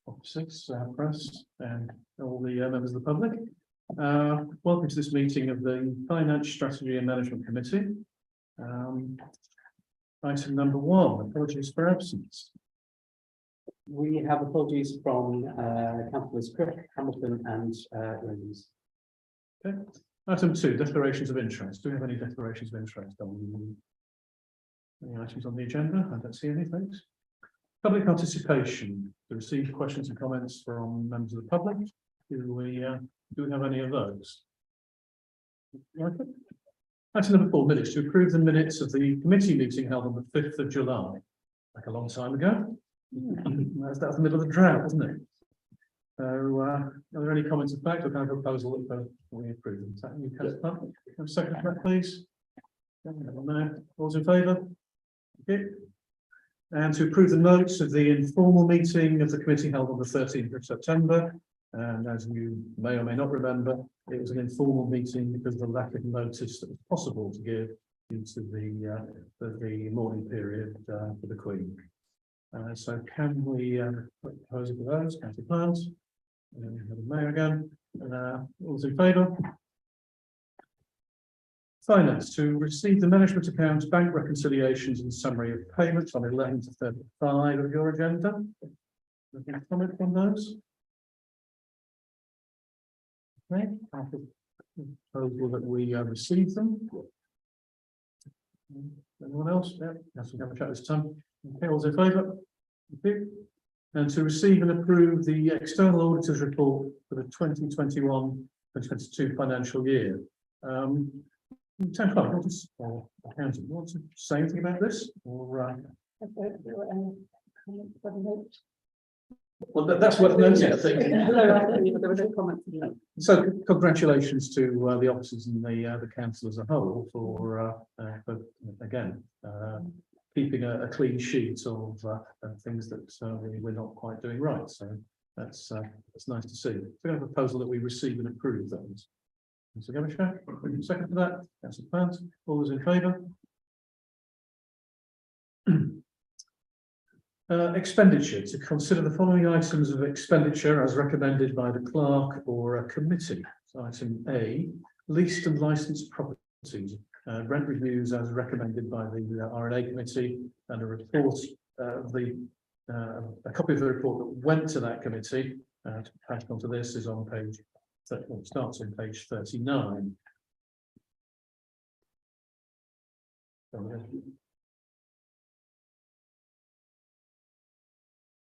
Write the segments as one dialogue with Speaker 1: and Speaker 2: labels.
Speaker 1: officers, press, and all the members of the public. Welcome to this meeting of the Finance Strategy and Management Committee. Item number 1, apologies for absence.
Speaker 2: We have apologies from councillors Crick, Hamilton and Williams.
Speaker 1: Okay. Item 2, declarations of interest. Do we have any declarations of interest on any items on the agenda? I don't see any, thanks. Public participation to receive questions and comments from members of the public. Do we have any of those? Okay. Item number 4, minutes. To approve the minutes of the committee meeting held on the 5th of July, like a long time ago. That's the middle of the drought, isn't it? So, are there any comments of fact or kind of proposal that we approve them? Is that you, Councillor Plant? Have a second for that, please. No. All's in favour? Okay. And to approve the notes of the informal meeting of the committee held on the 13th of September. And as you may or may not remember, it was an informal meeting because of the lack of notice that was possible to give into the morning period for the Queen. So can we propose for those? Councillor Plant, and then we have the Mayor again. All's in favour? Finance, to receive the management accounts, bank reconciliations and summary of payments on 11 to 35 of your agenda. Any comment on those? Okay, I proposal that we receive them. Anyone else? Yeah, yes, we have a chat this time. Okay, all's in favour? Okay. And to receive and approve the external auditors report for the 2021-2022 financial year. Town Clerk, or accountant, want to say anything about this? Or well, that's what noting, I think.
Speaker 3: There were no comments.
Speaker 1: So, congratulations to the officers and the council as a whole for again keeping a clean sheet of things that we're not quite doing right. So that's nice to see. We have a proposal that we receive and approve those. So, Gavisha, second for that. Councillor Plant, all those in favour? Expenditure, to consider the following items of expenditure as recommended by the clerk or a committee. So item A, leased and licensed properties, rent reviews as recommended by the R&A committee, and a report a copy of the report that went to that committee to pass on to this is on page, starts on page 39.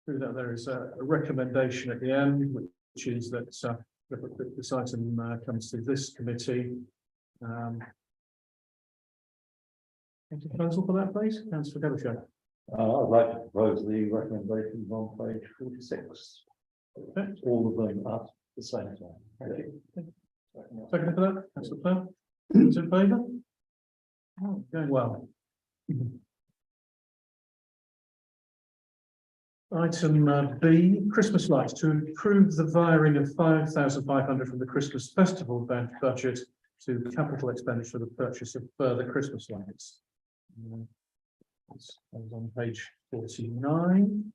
Speaker 1: Through that, there is a recommendation at the end, which is that this item comes to this committee. Any proposal for that, please? Councillor Gavisha.
Speaker 4: I'd like to propose the recommendations on page 46.
Speaker 1: Okay.
Speaker 4: All of them at the same time.
Speaker 1: Second for that, Councillor Plant. Those in favour? Oh, going well. Item B, Christmas lights, to approve the wiring of 5,500 from the Christmas festival budget to capital expenditure for the purchase of further Christmas lights. That's on page 49.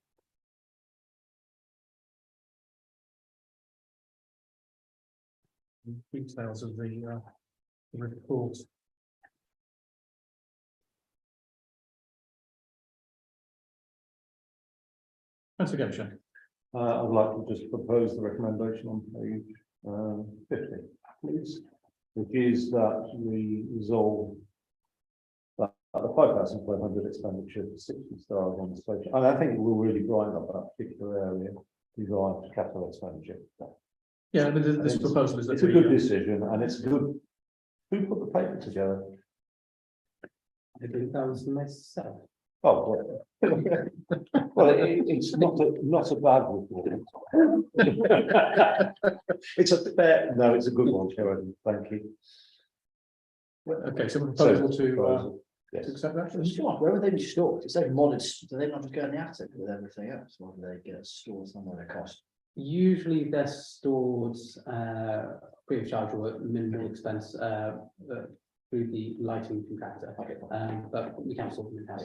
Speaker 1: Details of the report. That's again, Shane.
Speaker 4: I'd like to just propose the recommendation on page 50, please, which is that we resolve that the 5,500 expenditure for 60 stars on the station. And I think we'll really brighten up that particular area designed for capital expenditure.
Speaker 1: Yeah, but this proposal is that
Speaker 4: it's a good decision, and it's good. Who put the paper together?
Speaker 2: I think that was myself.
Speaker 4: Oh, well, it's not a bad report. It's a fair, no, it's a good one, Sharon. Thank you.
Speaker 1: Okay, so proposal to
Speaker 4: yes.
Speaker 1: accept that.
Speaker 3: Sure. Where would they be stored? It's so modest. Do they not just go in the attic with everything else, or do they get stored somewhere at cost?
Speaker 2: Usually they're stored free of charge or at minimal expense through the lighting contractor.
Speaker 3: Okay.
Speaker 2: But we can sort them in house.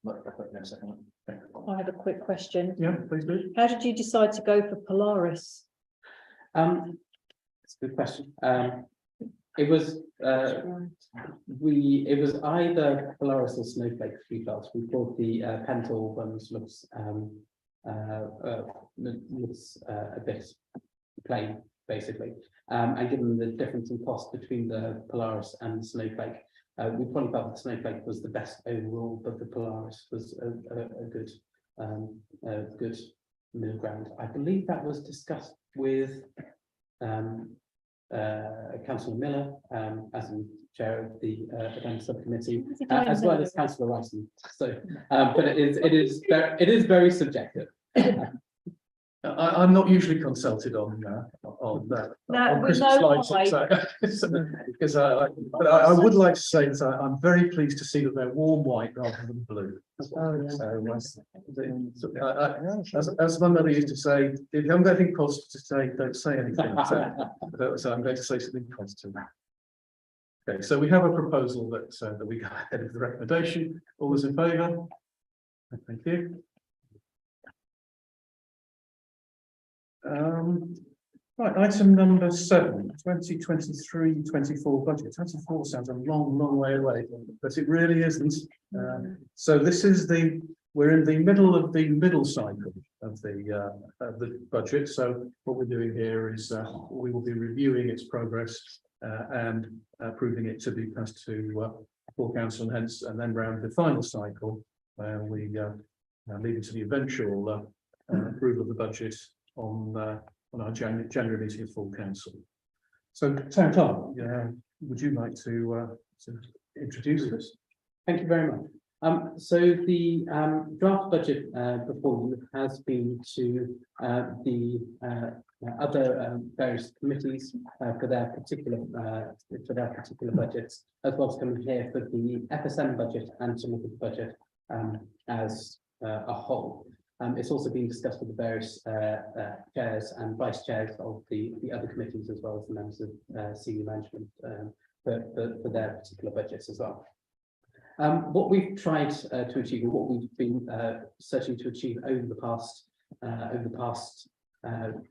Speaker 3: Look, no second.
Speaker 5: I have a quick question.
Speaker 1: Yeah, please do.
Speaker 5: How did you decide to go for Polaris?
Speaker 2: It's a good question. It was, it was either Polaris or Snowflake we felt. We thought the Pentel ones looks a bit plain, basically. And given the difference in cost between the Polaris and the Snowflake, we probably felt the Snowflake was the best overall, but the Polaris was a good middle ground. I believe that was discussed with Councillor Miller, as in chair of the event subcommittee, as well as Councillor Ryson. So, but it is very subjective.
Speaker 1: I'm not usually consulted on that.
Speaker 5: No,
Speaker 1: on
Speaker 5: we
Speaker 1: Christmas
Speaker 5: know
Speaker 1: lights, because but I would like to say that I'm very pleased to see that they're warm white rather than blue. As my mother used to say, if you haven't got anything positive to say, don't say anything. So I'm going to say something positive. Okay, so we have a proposal that we go ahead with the recommendation. All those in favour? Thank you. Right, item number 7, 2023-24 budget. 24 sounds a long way away, but it really isn't. So this is we're in the middle of the middle cycle of the budget. So what we're doing here is we will be reviewing its progress and proving it to be passed to full council, and then round the final cycle where we lead to the eventual approval of the budget on our January meeting of full council. So, Town Clerk, would you like to introduce this?
Speaker 2: Thank you very much. So the draft budget before you has been to the other various committees for their particular budgets, as well as coming here for the FSM budget and some of the budget as a whole. It's also been discussed with the various chairs and vice chairs of the other committees, as well as the members of senior management for their particular budgets as well. What we've tried to achieve, and what we've been searching to achieve over the past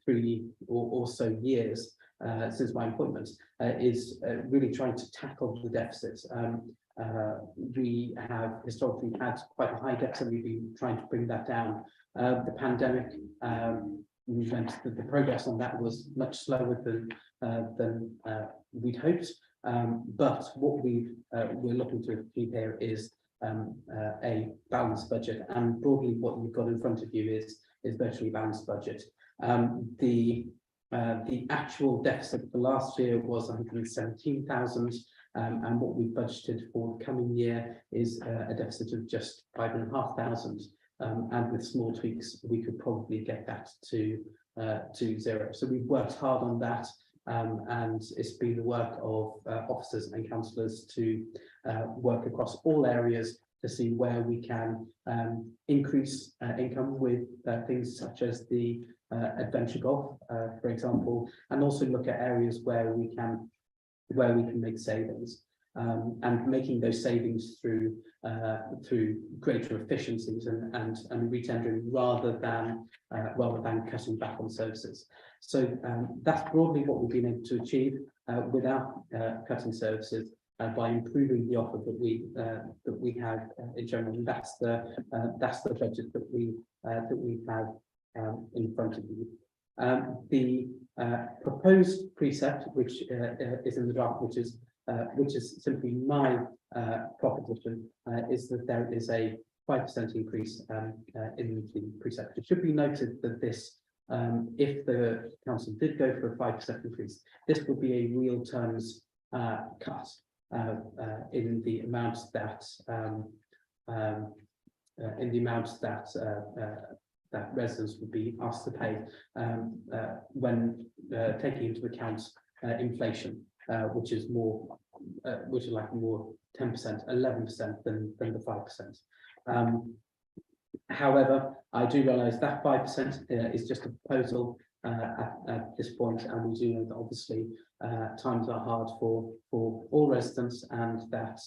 Speaker 2: 3 or so years since my appointment, is really trying to tackle the deficits. We have historically had quite a high deficit. We've been trying to bring that down. The pandemic meant that the progress on that was much slower than we'd hoped. But what we're looking to achieve here is a balanced budget, and broadly what you've got in front of you is virtually balanced budget. The actual deficit for last year was 117,000. And what we budgeted for the coming year is a deficit of just 5,500. And with small tweaks, we could probably get that to 0. So we've worked hard on that, and it's been the work of officers and councillors to work across all areas to see where we can increase income with things such as the adventure golf, for example, and also look at areas where we can make savings, and making those savings through greater efficiencies and retendering rather than cutting back on services. So that's broadly what we've been able to achieve without cutting services, by improving the offer that we have in general. And that's the budget that we have in front of you. The proposed precept, which is in the draft, which is simply my proposition, is that there is a 5% increase in the precept. It should be noted that this, if the council did go for a 5% increase, this would be a real terms cut in the amount that residents would be asked to pay when taking into account inflation, which is like more 10%, 11% than the 5%. However, I do realise that 5% is just a proposal at this point, and we do know that obviously times are hard for all residents, and that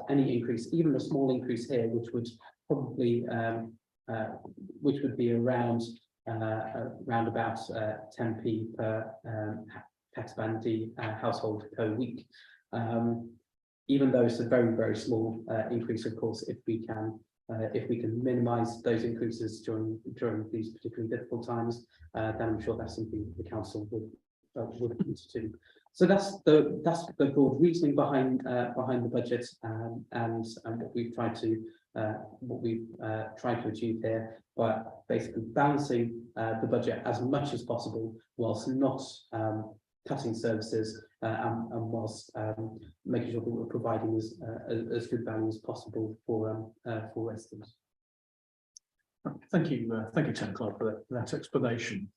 Speaker 2: any increase, even a small increase here, which would probably which would be around about 10p per taxbandi household per week. Even though it's a very, very small increase, of course, if we can minimise those increases during these particularly difficult times, then I'm sure that's something the council would want to do. So that's the broad reasoning behind the budget, and what we've tried to achieve here, by basically balancing the budget as much as possible whilst not cutting services, and whilst making sure that we're providing as good value as possible for residents.
Speaker 1: Thank you, Town Clerk, for that explanation.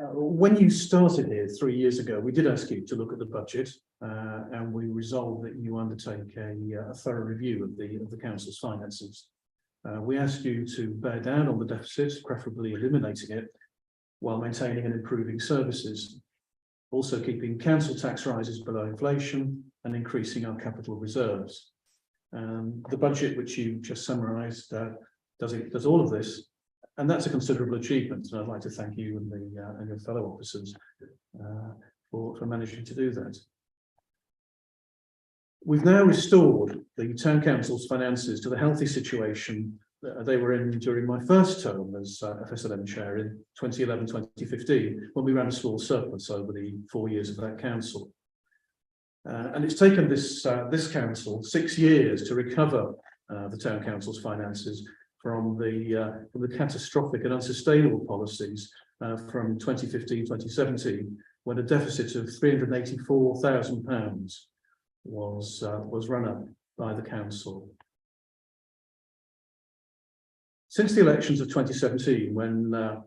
Speaker 1: When you started here 3 years ago, we did ask you to look at the budget, and we resolved that you undertake a thorough review of the council's finances. We asked you to bear down on the deficit, preferably eliminating it, while maintaining and improving services, also keeping council tax rises below inflation and increasing our capital reserves. The budget, which you just summarised, does all of this. And that's a considerable achievement, and I'd like to thank you and your fellow officers for managing to do that. We've now restored the Town Council's finances to the healthy situation that they were in during my first term as FSLM Chair in 2011-2015, when we ran a small surplus over the 4 years of that council. And it's taken this council 6 years to recover the Town Council's finances from the catastrophic and unsustainable policies from 2015-2017, when a deficit of £384,000 was run up by the council. Since the elections of 2017, when the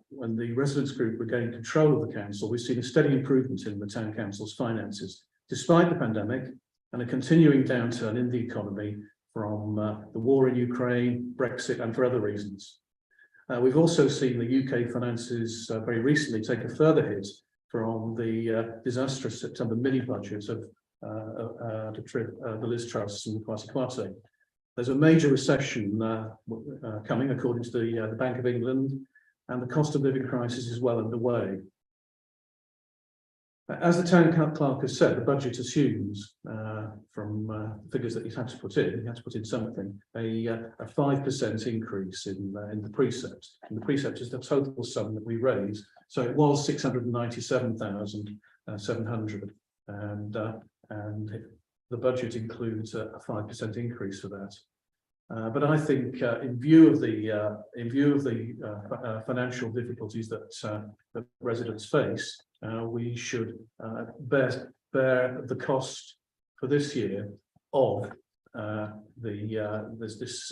Speaker 1: residents group regained control of the council, we've seen a steady improvement in the Town Council's finances, despite the pandemic and a continuing downturn in the economy from the war in Ukraine, Brexit, and for other reasons. We've also seen the UK finances very recently take a further hit from the disastrous September mini-budget of the Liz Truss and Kwasi Kwarteng. There's a major recession coming, according to the Bank of England, and the cost of living crisis is well underway. As the Town Clerk has said, the budget assumes, from figures that he's had to put in something, a 5% increase in the precept. And the precept is the total sum that we raised. So it was 697,700, and the budget includes a 5% increase for that. But I think, in view of the financial difficulties that residents face, we should bear the cost for this year of this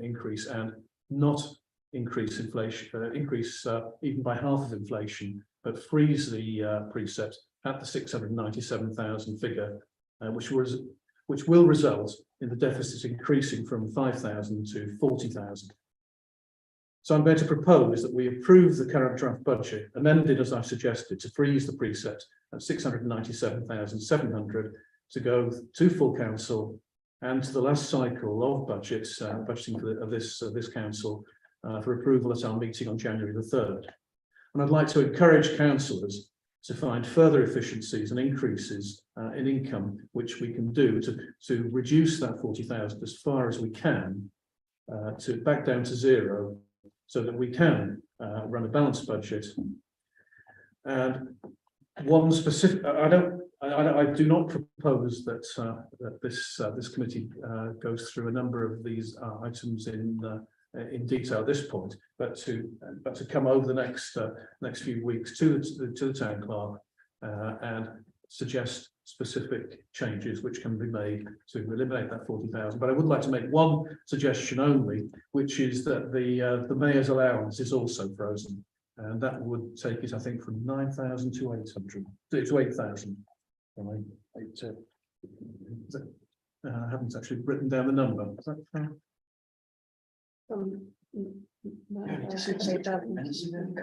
Speaker 1: increase, and not increase inflation, increase even by half of inflation, but freeze the precept at the 697,000 figure, which will result in the deficit increasing from 5,000 to 40,000. So I'm going to propose that we approve the current draft budget, amended as I've suggested, to freeze the precept at 697,700 to go to full council and to the last cycle of budgets, budgeting of this council for approval at our meeting on January the 3rd. And I'd like to encourage councillors to find further efficiencies and increases in income, which we can do to reduce that 40,000 as far as we can, to back down to zero, so that we can run a balanced budget. And one specific, I do not propose that this committee goes through a number of these items in detail at this point, but to come over the next few weeks to the Town Clerk and suggest specific changes which can be made to eliminate that 40,000. But I would like to make one suggestion only, which is that the mayor's allowance is also frozen, and that would take it, I think, from 9,000 to 800 to 8,000. I haven't actually written down the number. Is that fair?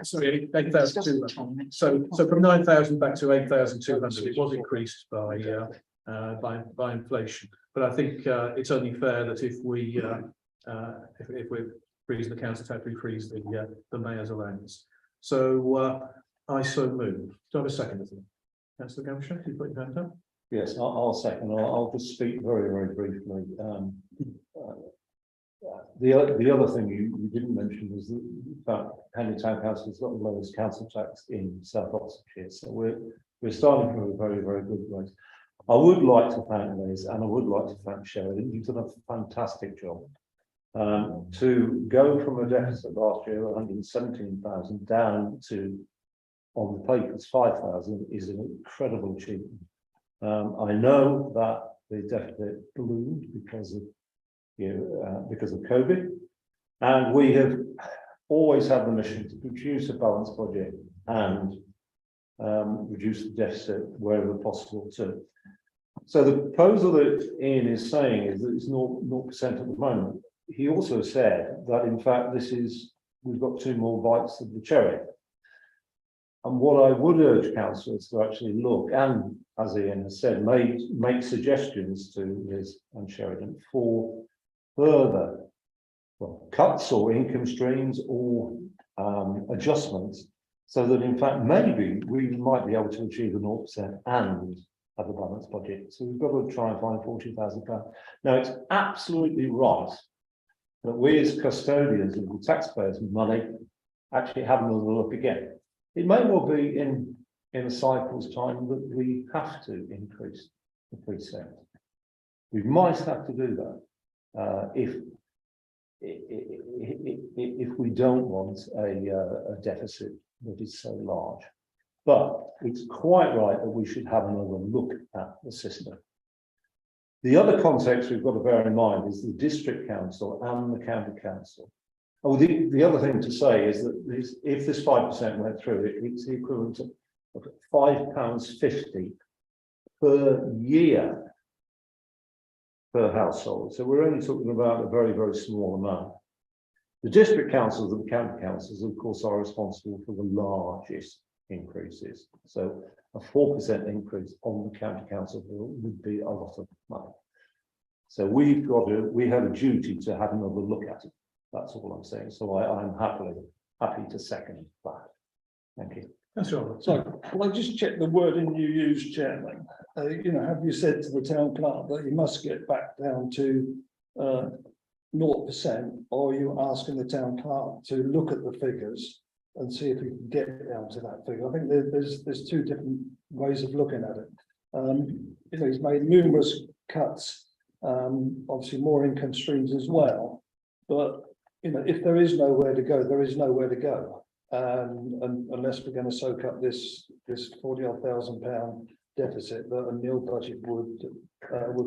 Speaker 1: Sorry, 8,200. So from 9,000 back to 8,200, it was increased by inflation. But I think it's only fair that if we're freeze the council tax, we freeze the mayor's allowance. So I so move. Do I have a second? Councillor Gamshaw, you put your hand up.
Speaker 4: Yes, I'll second. I'll just speak very, very briefly. The other thing you didn't mention was the fact Henley Town Council has got the lowest council tax in South Oxfordshire. So we're starting from a very, very good place. I would like to thank Liz and I would like to thank Sheridan. You've done a fantastic job. To go from a deficit last year of 117,000 down to, on the papers, 5,000 is an incredible achievement. I know that the deficit ballooned because of COVID, and we have always had the mission to produce a balanced budget and reduce the deficit wherever possible too. So the proposal that Ian is saying is that it's 0% at the moment. He also said that in fact we've got 2 more bites of the cherry. And what I would urge councillors to actually look, and as Ian has said, make suggestions to Liz and Sheridan for further cuts or income streams or adjustments, so that in fact maybe we might be able to achieve a 0% and have a balanced budget. So we've got to try and find £40,000. Now it's absolutely right that we as custodians of the taxpayers' money actually have another look again. It may well be in a cycle's time that we have to increase the precinct. We might have to do that if we don't want a deficit that is so large. But it's quite right that we should have another look at the system. The other context we've got to bear in mind is the district council and the county council. Oh, the other thing to say is that if this 5% went through, it's the equivalent of £5.50 per year per household. So we're only talking about a very, very small amount. The district councils and the county councils, of course, are responsible for the largest increases. So a 4% increase on the county council bill would be a lot of money. So we have a duty to have another look at it. That's all I'm saying. So I'm happy to second that. Thank you.
Speaker 1: That's right.
Speaker 6: So, well, I just check the wording you use, Chairman. Have you said to the town clerk that you must get back down to 0%, or are you asking the town clerk to look at the figures and see if we can get down to that figure? I think there's 2 different ways of looking at it. He's made numerous cuts, obviously more income streams as well, but if there is nowhere to go, there is nowhere to go. And unless we're going to soak up this £40,000 deficit that a nil budget would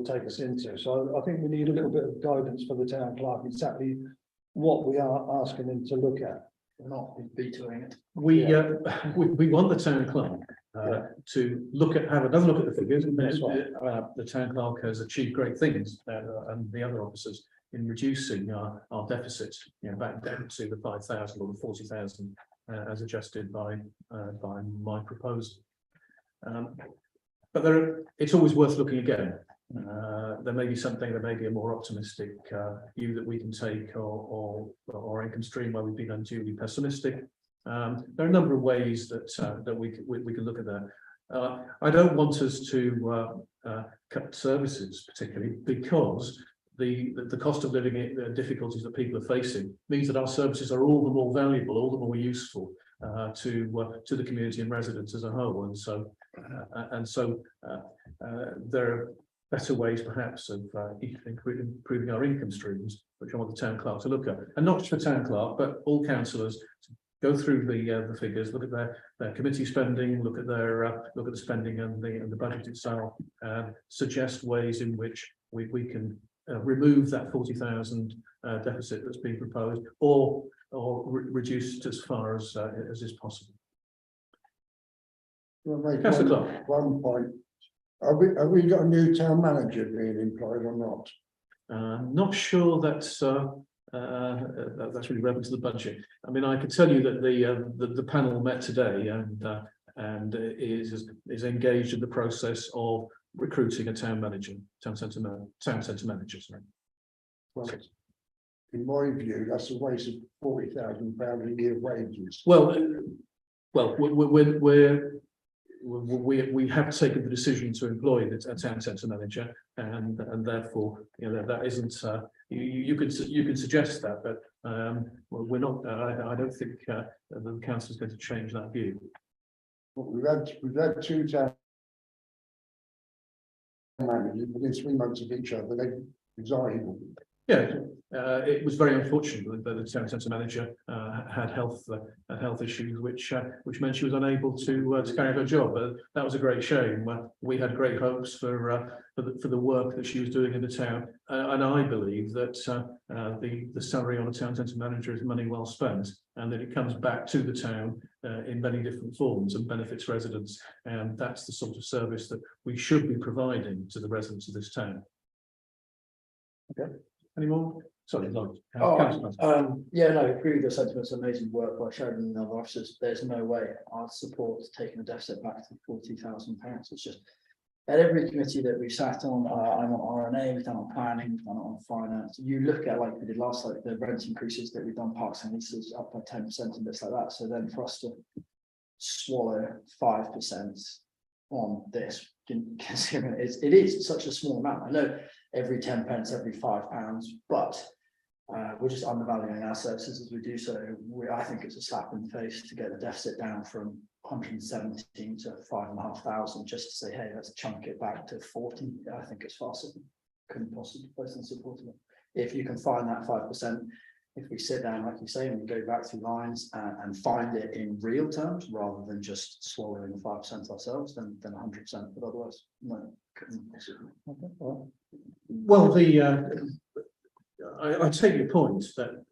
Speaker 6: take us into. So I think we need a little bit of guidance for the town clerk, exactly what we are asking him to look at.
Speaker 3: Not vetoing it.
Speaker 1: We want the town clerk to have another look at the figures. And the town clerk has achieved great things, and the other officers, in reducing our deficit, back down to the 5,000 or the 40,000 as adjusted by my proposal. But it's always worth looking again. There may be a more optimistic view that we can take, or income stream where we've been unduly pessimistic. There are a number of ways that we can look at that. I don't want us to cut services particularly, because the cost of living difficulties that people are facing means that our services are all the more valuable, all the more useful to the community and residents as a whole. And so there are better ways perhaps of improving our income streams, which I want the town clerk to look at, and not just the town clerk, but all councillors to go through the figures, look at their committee spending, look at the spending and the budget itself, and suggest ways in which we can remove that 40,000 deficit that's being proposed, or reduce it as far as is possible. Councillor Clark.
Speaker 6: One point. Have we got a new town manager being employed or not?
Speaker 1: Not sure that's really relevant to the budget. I mean, I can tell you that the panel met today and is engaged in the process of recruiting a town centre manager. Sorry.
Speaker 6: Right. in my view, that's a waste of £40,000 a year wages.
Speaker 1: Well, we have taken the decision to employ a town centre manager, and therefore, that isn't, you can suggest that, but well, we're not, I don't think the council is going to change that view.
Speaker 6: We've had two town managers within 3 months of each other, they resigned.
Speaker 1: Yeah, it was very unfortunate that the town centre manager had health issues, which meant she was unable to carry out her job. That was a great shame. We had great hopes for the work that she was doing in the town, and I believe that the salary on a town centre manager is money well spent, and that it comes back to the town in many different forms and benefits residents, and that's the sort of service that we should be providing to the residents of this town. Okay. Any more? Sorry, no.
Speaker 3: Yeah, no, agree with the sentiments, amazing work by Sheridan and other officers. There's no way I'd support taking the deficit back to £40,000. It's just, at every committee that we've sat on, I'm on RNA, we've done on planning, we've done on finance. You look at, like we did last, like the rent increases that we've done, parks and leases up by 10% and bits like that. So then for us to swallow 5% on this, considering it is such a small amount. I know every 10 pence, every £5, but we're just undervaluing our services as we do so. I think it's a slap in the face to get the deficit down from 117 to 5,500 just to say, hey, let's chunk it back to 40. I think it's far simple. Couldn't possibly personally support it. If you can find that 5%, if we sit down, like you say, and we go back through lines and find it in real terms rather than just swallowing the 5% ourselves, then 100%. But otherwise, no, couldn't possibly.
Speaker 1: Well, I take your point that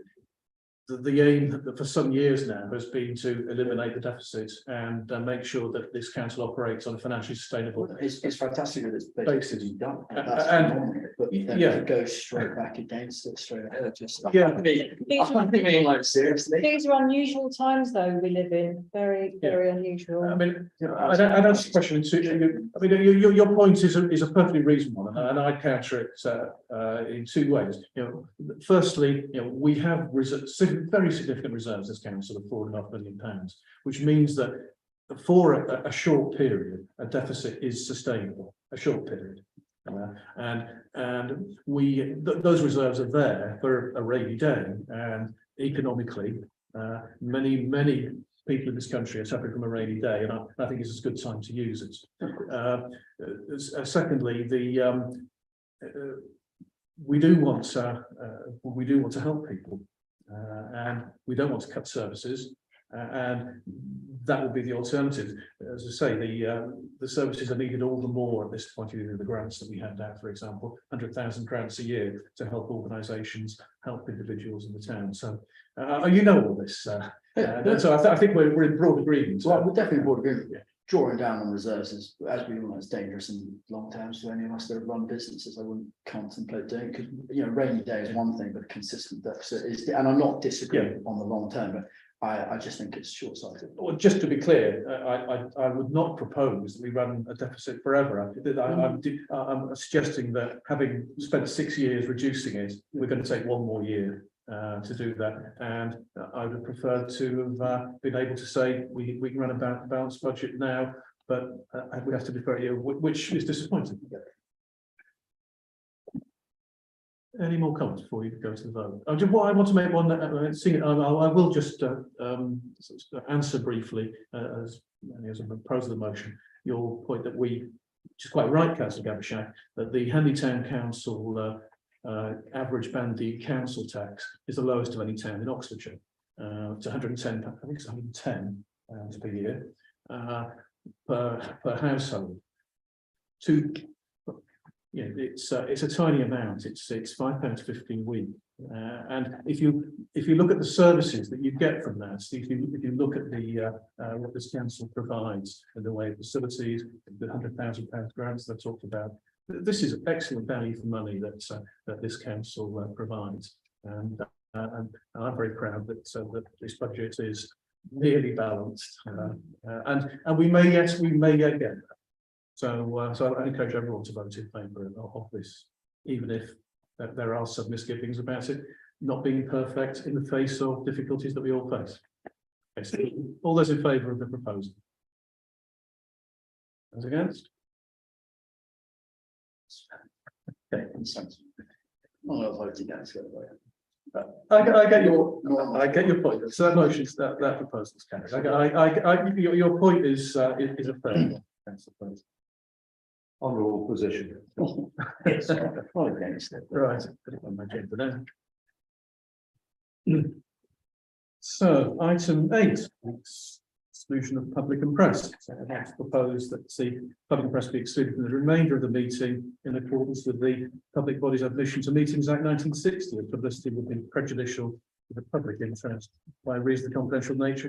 Speaker 1: the aim for some years now has been to eliminate the deficit and make sure that this council operates on a financially sustainable.
Speaker 3: It's fantastic that it's
Speaker 1: basis.
Speaker 3: basically done.
Speaker 1: And-
Speaker 3: But then
Speaker 1: yeah.
Speaker 3: to go straight back against it, straight ahead, just.
Speaker 1: Yeah.
Speaker 3: I mean, like, seriously.
Speaker 5: These are unusual times, though, we live in, very,
Speaker 1: Yeah.
Speaker 5: very unusual.
Speaker 1: I mean, I don't ask the question. I mean, your point is a perfectly reasonable one, and I counter it in two ways. Firstly, we have very significant reserves as council of £4.5 million, which means that for a short period, a deficit is sustainable. A short period, and those reserves are there for a rainy day, and economically, many people in this country are suffering from a rainy day, and I think it's a good time to use it. Secondly, we do want to help people, and we don't want to cut services, and that would be the alternative. As I say, the services are needed all the more at this point. The grants that we hand out, for example, 100,000 grants a year to help organisations, help individuals in the town. So all this. So I think we're in broad agreement.
Speaker 3: Well, we're definitely broad agreement. Drawing down on reserves is, as we all know, it's dangerous in long term. So any of us that run businesses, I wouldn't contemplate doing, because rainy day is one thing, but consistent deficit is, and I'm not disagreeing on the long term, but I just think it's short-sighted.
Speaker 1: Well, just to be clear, I would not propose that we run a deficit forever. I'm suggesting that having spent 6 years reducing it, we're going to take 1 more year to do that, and I would prefer to have been able to say we can run a balanced budget now, but we have to be very, which is disappointing. Any more comments before you go to the vote? I want to make one. I will just answer briefly as a pros of the motion. Your point that which is quite right, Councillor Gabishak, that the Hanley Town Council average bandy council tax is the lowest of any town in Oxfordshire. It's 110. I think it's 110 pounds per year per household. It's a tiny amount. It's £5.50 a week, and if you look at the services that you get from that, if you look at what this council provides in the way of facilities, the £100,000 grants that I talked about, this is excellent value for money that this council provides, and I'm very proud that this budget is nearly balanced, and we may yet get there. So I encourage everyone to vote in favour of this, even if there are some misgivings about it. not being perfect in the face of difficulties that we all face. Okay, so all those in favour of the proposal? Those against? Okay,
Speaker 3: I'm gonna vote against it.
Speaker 1: I get your point. So that motion's, that proposal's carried. Your point is a fair one, I suppose.
Speaker 4: Honourable position.
Speaker 3: Yes, I'm against it.
Speaker 1: Right. Put it on my agenda now. So, item 8, exclusion of public and press. So I'd like to propose that the public and press be excluded from the remainder of the meeting in accordance with the Public Bodies Admission to Meetings Act 1960. Publicity would be prejudicial to the public interest by reason of the confidential nature,